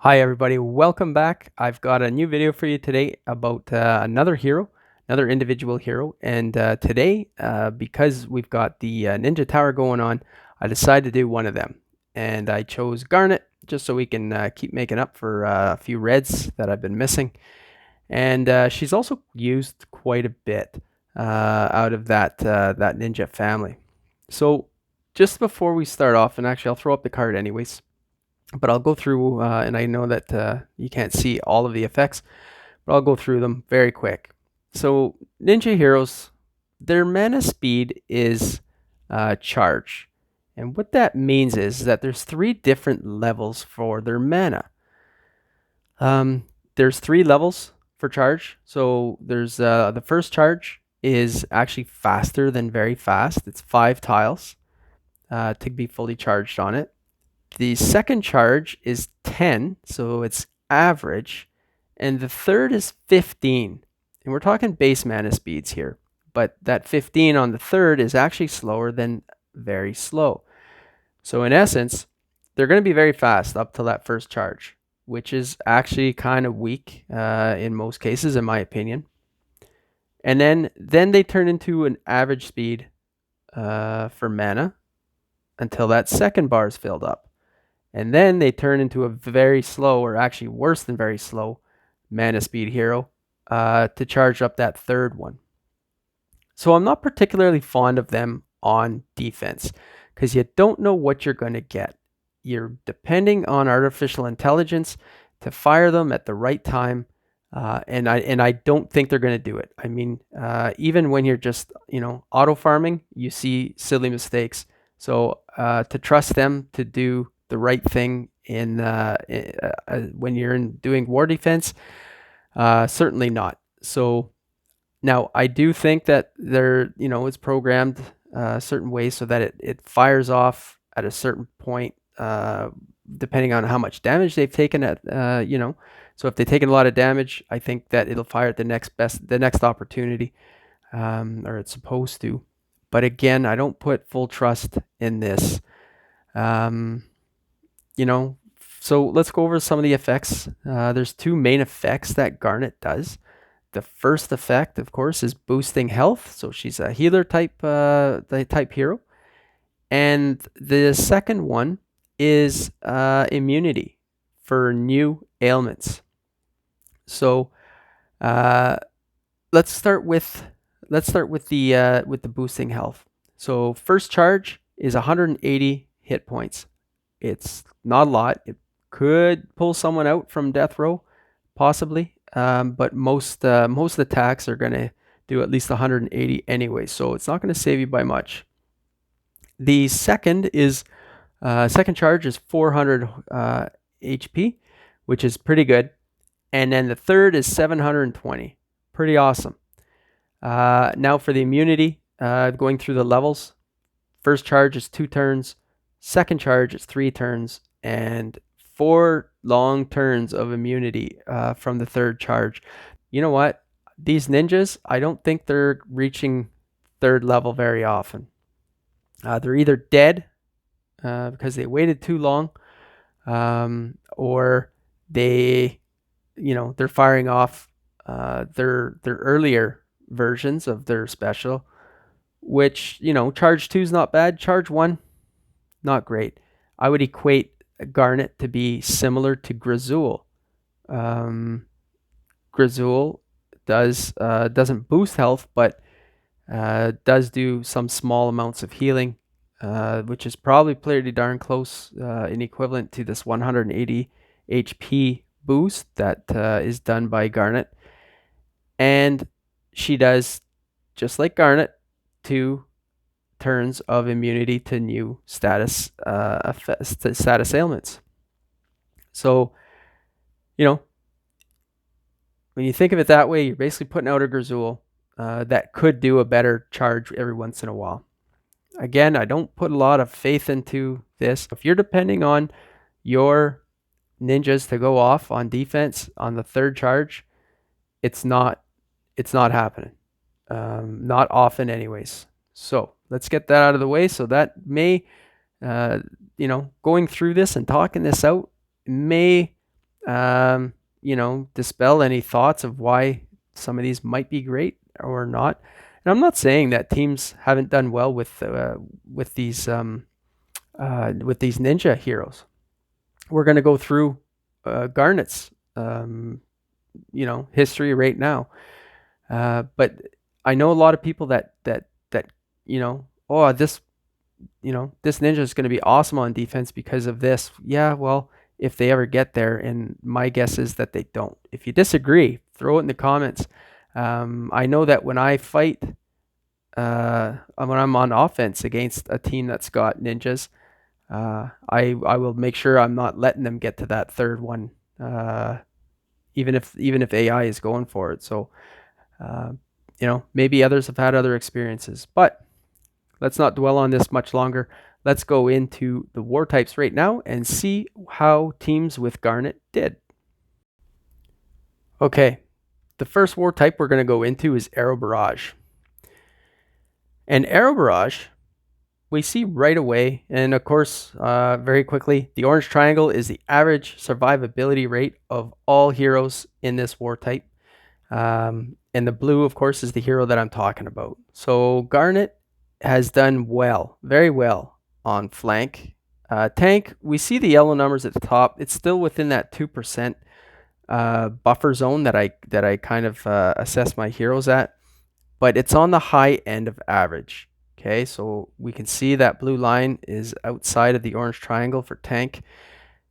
Hi everybody, welcome back. I've got a new video for you today about another hero, another individual hero. And today, because we've got the Ninja Tower going on, I decided to do one of them. And I chose Garnet just so we can keep making up for a few reds that I've been missing. And she's also used quite a bit out of that ninja family. So just before we start off, and actually I'll throw up the card anyways, but I'll go through, and I know that you can't see all of the effects, but I'll go through them very quick. So ninja heroes, their mana speed is charge. And what that means is that there's 3 different levels for their mana. There's 3 levels for charge. So there's the first charge is actually faster than very fast. It's 5 tiles to be fully charged on it. The second charge is 10, so it's average, and the third is 15. And we're talking base mana speeds here, but that 15 on the third is actually slower than very slow. So in essence, they're going to be very fast up to that first charge, which is actually kind of weak in most cases, in my opinion. And then they turn into an average speed for mana until that second bar is filled up. And then they turn into a very slow, or actually worse than very slow, mana speed hero to charge up that third one. So I'm not particularly fond of them on defense because you don't know what you're going to get. You're depending on artificial intelligence to fire them at the right time. And I don't think they're going to do it. I mean, even when you're just auto farming, you see silly mistakes. So to trust them to do the right thing in when you're doing war defense, certainly not. So now I do think that it's programmed certain ways so that it fires off at a certain point, depending on how much damage they've taken at So if they've taken a lot of damage, I think that it'll fire at the next opportunity, or it's supposed to. But again, I don't put full trust in this. So let's go over some of the effects. There's 2 main effects that Garnet does. The first effect, of course, is boosting health. So she's a healer type hero. And the second one is immunity for new ailments. So let's start with the boosting health. So first charge is 180 hit points. It's not a lot. It could pull someone out from death row, possibly, but most attacks are going to do at least 180 anyway, so it's not going to save you by much. The second charge is 400 HP, which is pretty good, and then the third is 720, pretty awesome. Now for the immunity, going through the levels. First charge is 2 turns. Second charge is 3 turns, and 4 long turns of immunity from the third charge. You know what? These ninjas, I don't think they're reaching 3rd level very often. They're either dead because they waited too long, or they're firing off their earlier versions of their special, which charge 2 is not bad. Charge 1, not great. I would equate Garnet to be similar to Grazul. Grazul doesn't boost health, but does do some small amounts of healing, which is probably pretty darn close in equivalent to this 180 HP boost that is done by Garnet. And she does, just like Garnet, 2 turns of immunity to new status ailments. So, when you think of it that way, you're basically putting out a Grazul that could do a better charge every once in a while. Again, I don't put a lot of faith into this. If you're depending on your ninjas to go off on defense on the 3rd charge, it's not happening. Not often anyways. So let's get that out of the way. So that may, going through this and talking this out may dispel any thoughts of why some of these might be great or not. And I'm not saying that teams haven't done well with these ninja heroes. We're going to go through Garnet's history right now. But I know a lot of people that oh, this ninja is going to be awesome on defense because of this. Yeah, well, if they ever get there, and my guess is that they don't. If you disagree, throw it in the comments. I know that when I fight, when I'm on offense against a team that's got ninjas, I will make sure I'm not letting them get to that third one, even if AI is going for it. So, maybe others have had other experiences, but let's not dwell on this much longer. Let's go into the war types right now and see how teams with Garnet did. Okay, the first war type we're going to go into is Arrow Barrage. And Arrow Barrage, we see right away, and of course, very quickly, the orange triangle is the average survivability rate of all heroes in this war type. And the blue, of course, is the hero that I'm talking about. So Garnet has done well, very well on flank. Tank, we see the yellow numbers at the top. It's still within that 2% buffer zone that I kind of assess my heroes at, but it's on the high end of average. Okay, so we can see that blue line is outside of the orange triangle for tank.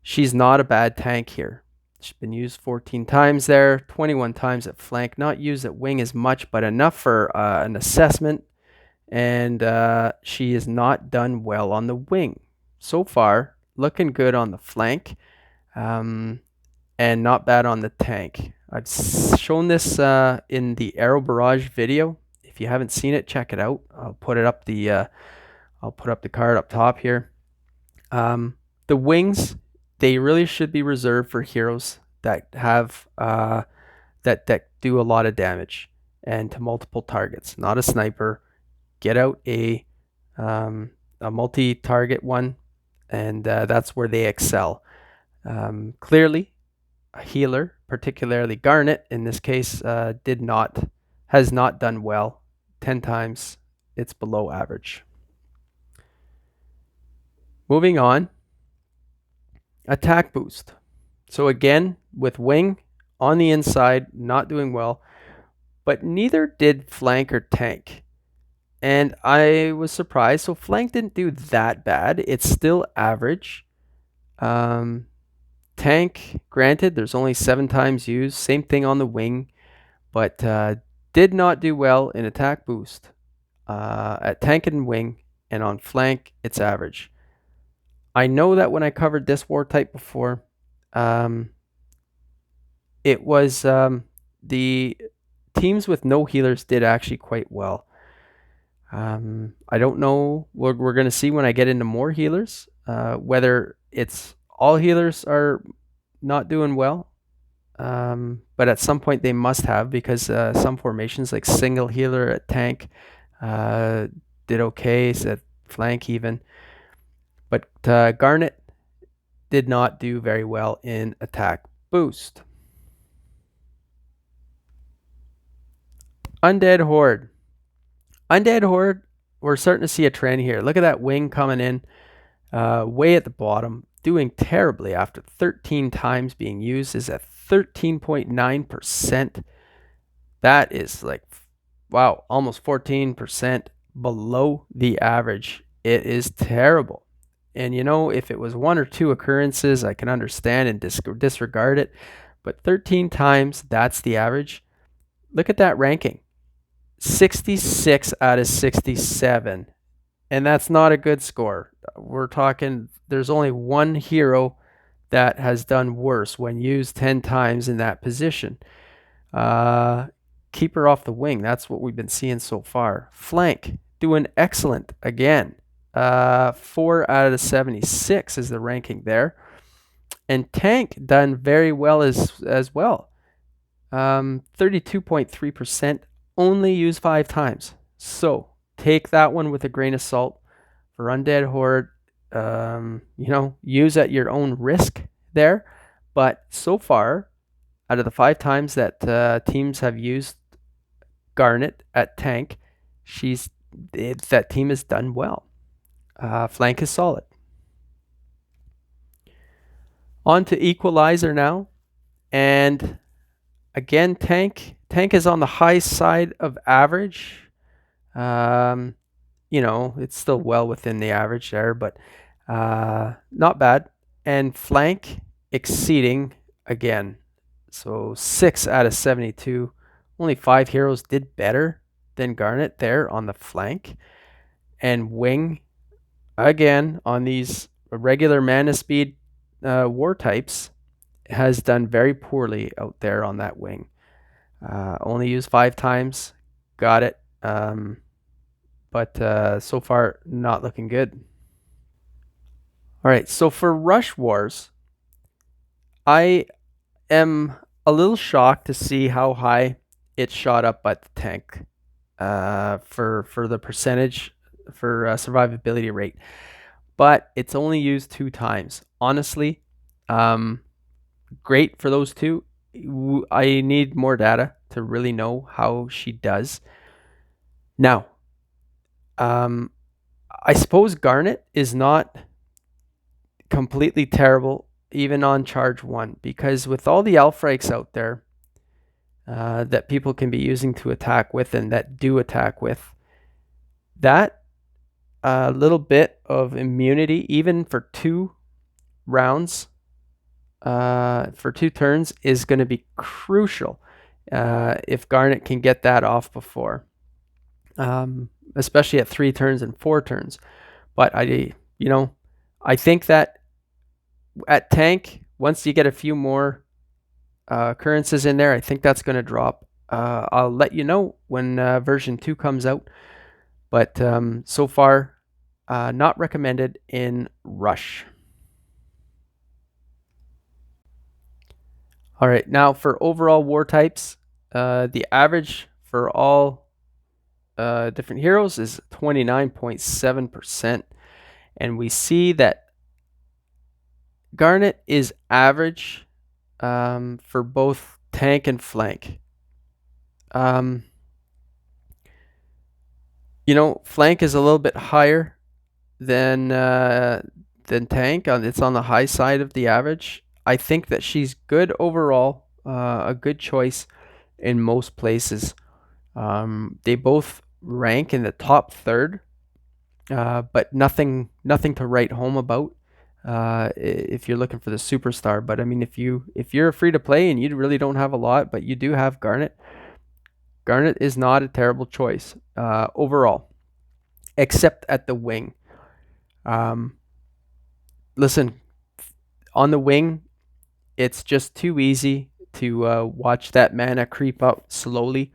She's not a bad tank here. She's been used 14 times there, 21 times at flank, not used at wing as much, but enough for an assessment. And she is not done well on the wing. So far, looking good on the flank, and not bad on the tank. I've shown this in the Arrow Barrage video. If you haven't seen it, check it out. I'll put up the card up top here. The wings, they really should be reserved for heroes that have that do a lot of damage and to multiple targets. Not a sniper. Get out a multi-target one, and that's where they excel. Clearly, a healer, particularly Garnet in this case, has not done well. 10 times, it's below average. Moving on, attack boost. So again, with wing on the inside, not doing well, but neither did flank or tank. And I was surprised. So flank didn't do that bad. It's still average. Tank, granted, there's only 7 times used. Same thing on the wing, but did not do well in attack boost. At tank and wing, and on flank, it's average. I know that when I covered this war type before, it was the teams with no healers did actually quite well. I don't know. We're going to see when I get into more healers, whether it's all healers are not doing well. But at some point they must have, because some formations like single healer at tank did okay, at flank even. But Garnet did not do very well in attack boost. Undead Horde. Undead Horde, we're starting to see a trend here. Look at that wing coming in way at the bottom, doing terribly after 13 times being used, is at 13.9%. That is like, wow, almost 14% below the average. It is terrible. And if it was 1 or 2 occurrences, I can understand and disregard it. But 13 times, that's the average. Look at that ranking. 66 out of 67. And that's not a good score. We're talking, there's only one hero that has done worse when used 10 times in that position. Keep her off the wing. That's what we've been seeing so far. Flank, doing excellent again. 4 out of 76 is the ranking there. And tank done very well as well. 32.3%, only used 5 times. So take that one with a grain of salt. For Undead Horde, use at your own risk there. But so far, out of the 5 times that teams have used Garnet at tank, that team has done well. Flank is solid. On to Equalizer now. And again, tank is on the high side of average. It's still well within the average there, but not bad. And flank exceeding again. So 6 out of 72. Only 5 heroes did better than Garnet there on the flank. And wing, again, on these regular mana speed war types, has done very poorly out there on that wing. Only used 5 times. Got it. But so far, not looking good. All right, so for Rush Wars, I am a little shocked to see how high it shot up at the tank for the percentage for survivability rate. But it's only used 2 times. Honestly, great for those 2. I need more data to really know how she does. Now, I suppose Garnet is not completely terrible even on charge 1, because with all the Alfreiks out there that people can be using to attack with and that do attack with, that little bit of immunity, even for 2 rounds, for 2 turns, is going to be crucial if Garnet can get that off before, especially at 3 turns and 4 turns. But I think that at tank, once you get a few more occurrences in there, I think that's going to drop. I'll let you know when version 2 comes out. But so far, not recommended in Rush. All right, now for overall war types, the average for all different heroes is 29.7%. And we see that Garnet is average for both tank and flank. Flank is a little bit higher than tank. It's on the high side of the average. I think that she's good overall, a good choice in most places. They both rank in the top 3rd, but nothing to write home about if you're looking for the superstar. But I mean, if you're free to play and you really don't have a lot, but you do have Garnet is not a terrible choice overall, except at the wing. Listen, on the wing, it's just too easy to watch that mana creep up slowly,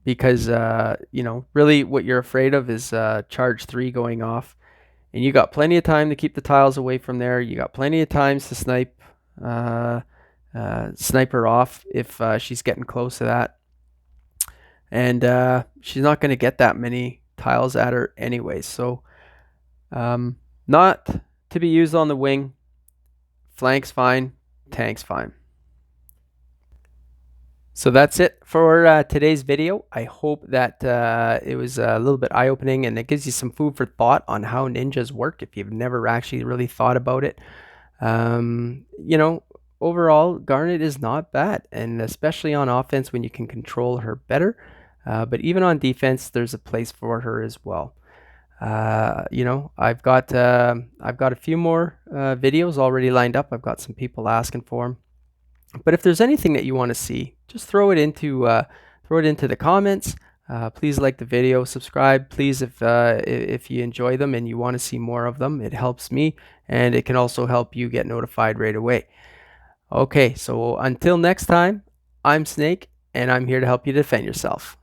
because really what you're afraid of is charge 3 going off, and you got plenty of time to keep the tiles away from there. You got plenty of times to snipe her off if she's getting close to that, and she's not going to get that many tiles at her anyway. So not to be used on the wing. Flank's fine, tank's fine. So that's it for today's video. I hope that it was a little bit eye-opening and it gives you some food for thought on how ninjas work if you've never actually really thought about it. Overall, Garnet is not bad, and especially on offense when you can control her better. But even on defense, there's a place for her as well. I've got a few more videos already lined up. I've got some people asking for them. But if there's anything that you want to see, just throw it into the comments. Please like the video, subscribe, please, if you enjoy them and you want to see more of them. It helps me, and it can also help you get notified right away. Okay, so until next time, I'm Ssnake, and I'm here to help you defend yourself.